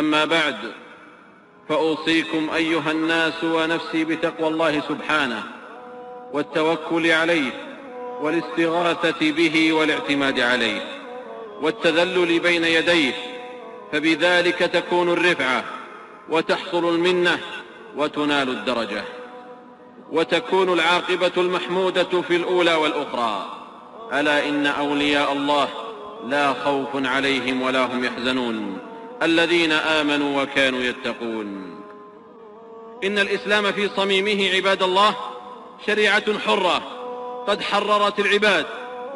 أما بعد، فأوصيكم أيها الناس ونفسي بتقوى الله سبحانه والتوكل عليه والاستغاثة به والاعتماد عليه والتذلل بين يديه، فبذلك تكون الرفعة وتحصل المنة وتنال الدرجة، وتكون العاقبة المحمودة في الأولى والأخرى. ألا إن أولياء الله لا خوف عليهم ولا هم يحزنون الذين آمنوا وكانوا يتقون. إن الإسلام في صميمه عباد الله شريعة حرة قد حررت العباد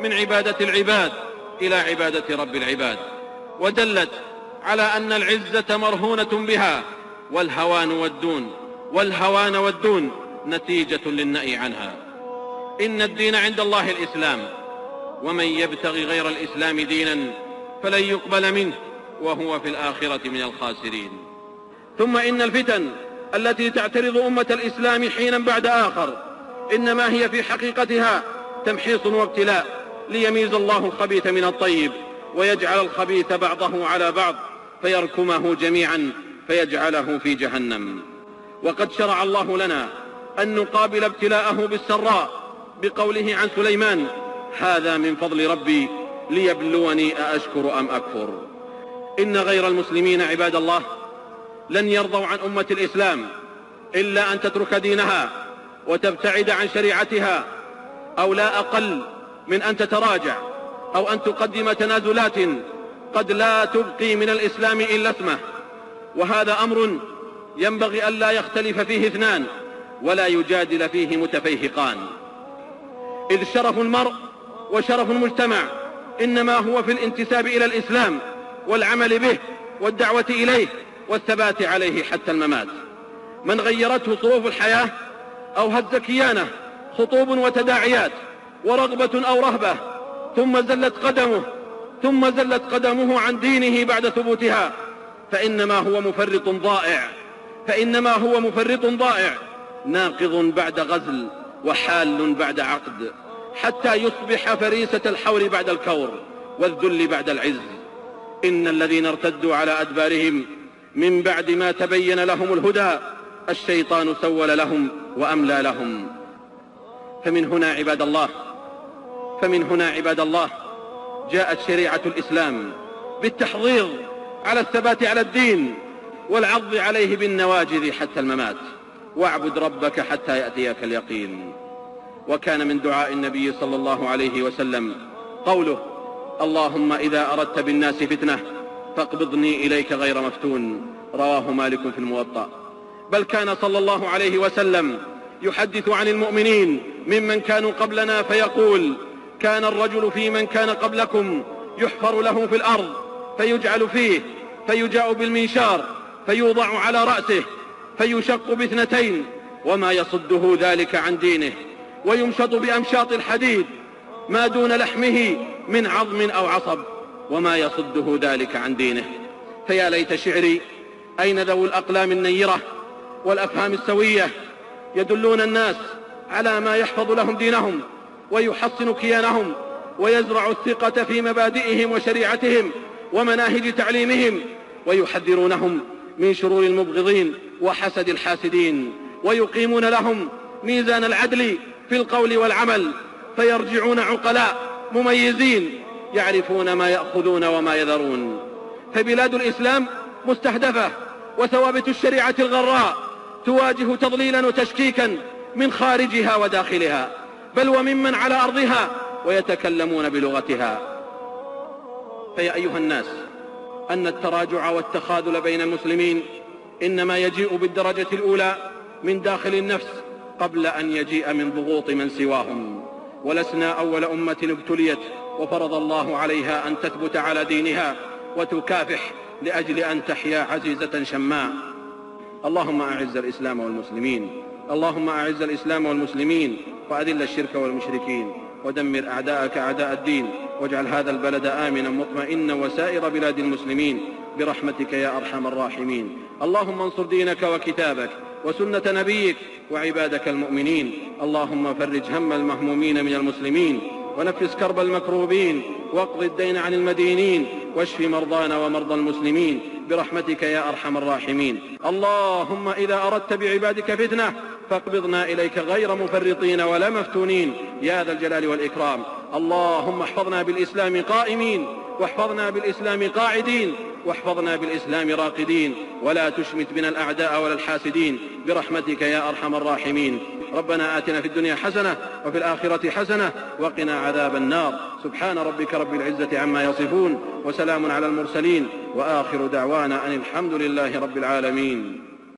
من عبادة العباد إلى عبادة رب العباد، ودلت على أن العزة مرهونة بها، والهوان والدون نتيجة للنهي عنها. إن الدين عند الله الإسلام، ومن يبتغي غير الإسلام دينا فلن يقبل منه وهو في الآخرة من الخاسرين. ثم إن الفتن التي تعترض أمة الإسلام حينا بعد آخر إنما هي في حقيقتها تمحيص وابتلاء ليميز الله الخبيث من الطيب، ويجعل الخبيث بعضه على بعض فيركمه جميعا فيجعله في جهنم. وقد شرع الله لنا أن نقابل ابتلاءه بالسراء بقوله عن سليمان: هذا من فضل ربي ليبلوني أأشكر أم أكفر. إن غير المسلمين عباد الله لن يرضوا عن أمة الإسلام إلا أن تترك دينها وتبتعد عن شريعتها، أو لا أقل من أن تتراجع أو أن تقدم تنازلات قد لا تبقي من الإسلام إلا اسمه. وهذا أمر ينبغي ألا يختلف فيه اثنان ولا يجادل فيه متفيهقان، إذ شرف المرء وشرف المجتمع إنما هو في الانتساب إلى الإسلام والعمل به والدعوة إليه والثبات عليه حتى الممات. من غيرته ظروف الحياة أو هز كيانه خطوب وتداعيات ورغبة أو رهبة ثم زلت قدمه عن دينه بعد ثبوتها، فإنما هو مفرط ضائع ناقض بعد غزل وحال بعد عقد، حتى يصبح فريسة الحول بعد الكور والذل بعد العز. إن الذين ارتدوا على أدبارهم من بعد ما تبين لهم الهدى الشيطان سول لهم وأملى لهم. فمن هنا عباد الله جاءت شريعة الإسلام بالتحضير على الثبات على الدين والعض عليه بالنواجذ حتى الممات، واعبد ربك حتى يأتيك اليقين. وكان من دعاء النبي صلى الله عليه وسلم قوله: اللهم إذا أردت بالناس فتنة فاقبضني إليك غير مفتون، رواه مالك في الموطأ. بل كان صلى الله عليه وسلم يحدث عن المؤمنين ممن كانوا قبلنا فيقول: كان الرجل في من كان قبلكم يحفر له في الأرض فيجعل فيه، فيجاء بالمنشار فيوضع على رأسه فيشق باثنتين وما يصده ذلك عن دينه، ويمشط بأمشاط الحديد ما دون لحمه من عظم أو عصب وما يصده ذلك عن دينه. فيا ليت شعري أين ذو الأقلام النيرة والأفهام السوية يدلون الناس على ما يحفظ لهم دينهم ويحصن كيانهم ويزرع الثقة في مبادئهم وشريعتهم ومناهج تعليمهم، ويحذرونهم من شرور المبغضين وحسد الحاسدين، ويقيمون لهم ميزان العدل في القول والعمل، فيرجعون عقلاء مميزين يعرفون ما يأخذون وما يذرون. فبلاد الإسلام مستهدفة، وثوابت الشريعة الغراء تواجه تضليلا وتشكيكا من خارجها وداخلها، بل وممن على أرضها ويتكلمون بلغتها. فيا أيها الناس، أن التراجع والتخاذل بين المسلمين إنما يجيء بالدرجة الأولى من داخل النفس قبل أن يجيء من ضغوط من سواهم. ولسنا أول أمة ابتليت وفرض الله عليها أن تثبت على دينها وتكافح لأجل أن تحيا عزيزة شماء. اللهم أعز الإسلام والمسلمين، اللهم أعز الإسلام والمسلمين وأذل الشرك والمشركين، ودمر أعداءك أعداء الدين، واجعل هذا البلد آمنا مطمئنا وسائر بلاد المسلمين برحمتك يا أرحم الراحمين. اللهم انصر دينك وكتابك وسنة نبيك وعبادك المؤمنين. اللهم فرج هم المهمومين من المسلمين، ونفس كرب المكروبين، واقض الدين عن المدينين، واشف مرضانا ومرضى المسلمين برحمتك يا أرحم الراحمين. اللهم إذا أردت بعبادك فتنة فاقبضنا إليك غير مفرطين ولا مفتونين يا ذا الجلال والإكرام. اللهم احفظنا بالإسلام قائمين، واحفظنا بالإسلام قاعدين، واحفظنا بالإسلام راقدين، ولا تشمت بنا الأعداء ولا الحاسدين برحمتك يا أرحم الراحمين. ربنا آتنا في الدنيا حسنة وفي الآخرة حسنة وقنا عذاب النار. سبحان ربك رب العزة عما يصفون، وسلام على المرسلين، وآخر دعوانا أن الحمد لله رب العالمين.